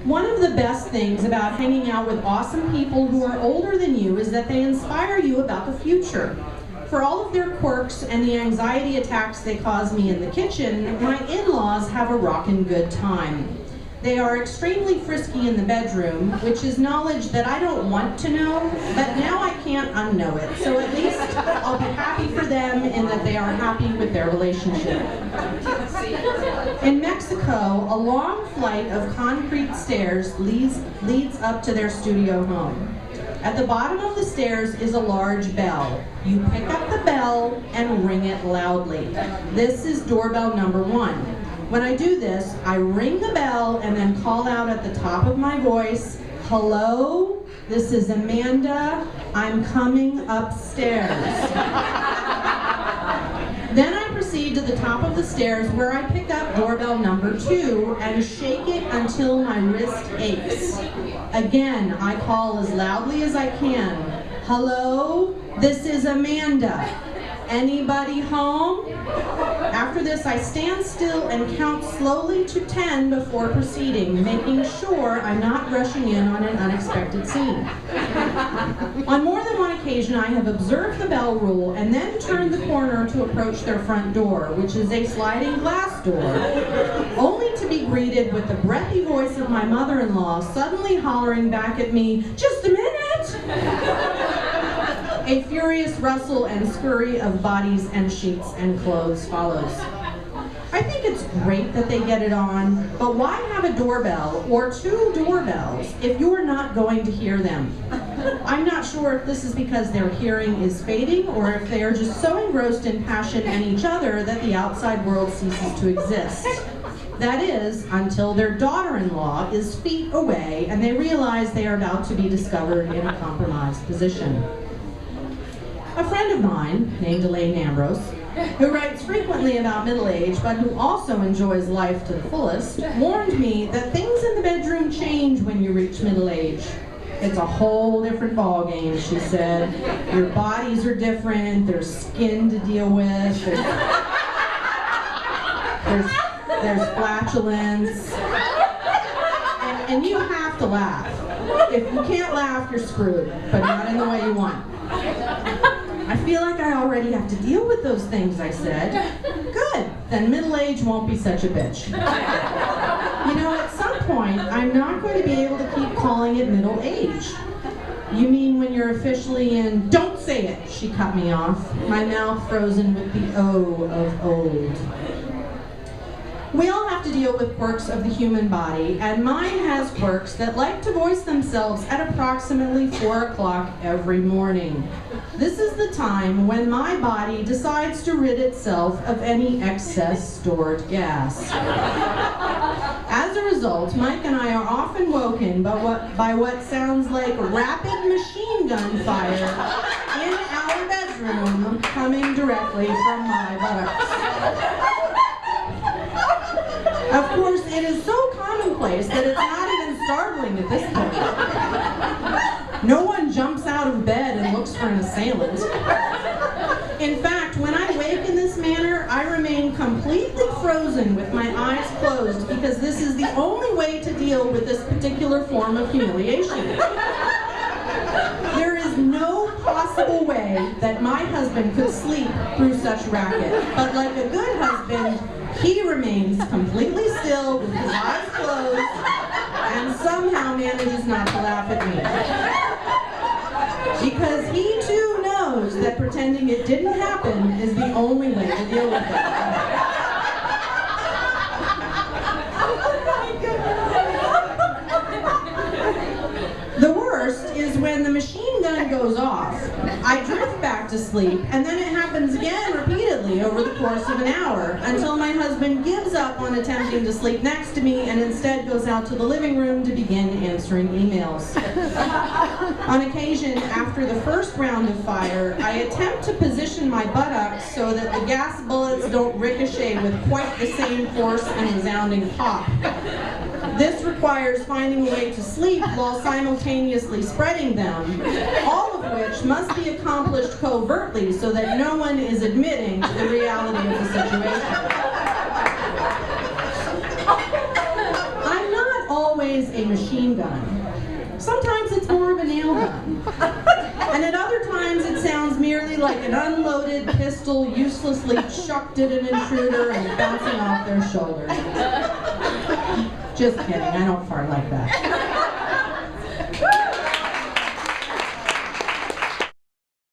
One of the best things about hanging out with awesome people who are older than you is that they inspire you about the future. For all of their quirks and the anxiety attacks they cause me in the kitchen, my in-laws have a rockin' good time. They are extremely frisky in the bedroom, which is knowledge that I don't want to know, but now I can't unknow it. So at least I'll be happy for them in that they are happy with their relationship. In Mexico, a long flight of concrete stairs leads up to their studio home. At the bottom of the stairs is a large bell. You pick up the bell and ring it loudly. This is doorbell number 1. When I do this, I ring the bell and then call out at the top of my voice, "Hello, this is Amanda. I'm coming upstairs." Then I proceed to the top of the stairs where I pick up doorbell number 2 and shake it until my wrist aches. Again, I call as loudly as I can, "Hello, this is Amanda. Anybody home?" After this, I stand still and count slowly to 10 before proceeding, making sure I'm not rushing in on an unexpected scene. On more than one occasion, I have observed the bell rule and then turned the corner to approach their front door, which is a sliding glass door, only to be greeted with the breathy voice of my mother-in-law suddenly hollering back at me, "Just a minute!" A furious rustle and scurry of bodies and sheets and clothes follows. I think it's great that they get it on, but why have a doorbell or 2 doorbells if you're not going to hear them? I'm not sure if this is because their hearing is fading or if they are just so engrossed in passion and each other that the outside world ceases to exist. That is, until their daughter-in-law is feet away and they realize they are about to be discovered in a compromised position. A friend of mine, named Elaine Ambrose, who writes frequently about middle age, but who also enjoys life to the fullest, warned me that things in the bedroom change when you reach middle age. It's a whole different ballgame, she said. Your bodies are different, there's skin to deal with, there's flatulence, and you have to laugh. If you can't laugh, you're screwed, but not in the way you want. I feel like I already have to deal with those things, I said. Good, then middle age won't be such a bitch. You know, at some point, I'm not going to be able to keep calling it middle age. You mean when you're officially in, don't say it, she cut me off, my mouth frozen with the O of old. We all have to deal with quirks of the human body, and mine has quirks that like to voice themselves at approximately 4 o'clock every morning. This is the time when my body decides to rid itself of any excess stored gas. As a result, Mike and I are often woken by what sounds like rapid machine gun fire in our bedroom coming directly from my buttocks. Of course, it is so commonplace that it's not even startling at this point. No one jumps out of bed and looks for an assailant. In fact, when I wake in this manner, I remain completely frozen with my eyes closed because this is the only way to deal with this particular form of humiliation. There is no possible way that my husband could sleep through such racket, but like a good husband, he remains completely still with his eyes closed and somehow manages not to laugh at me. Because he too knows that pretending it didn't happen is the only way to deal with it. The worst is when the machine gun goes off. I drift back to sleep, and then it happens again repeatedly over the course of an hour until my husband gives up on attempting to sleep next to me and instead goes out to the living room to begin answering emails. On occasion, after the first round of fire, I attempt to position my buttocks so that the gas bullets don't ricochet with quite the same force and resounding pop. This requires finding a way to sleep while simultaneously spreading them, all of which must be accomplished covertly so that no one is admitting to the reality of the situation. I'm not always a machine machine gun. Sometimes it's more of a nail gun. And at other times it sounds merely like an unloaded pistol uselessly chucked at an intruder and bouncing off their shoulder. Just kidding, I don't fart like that.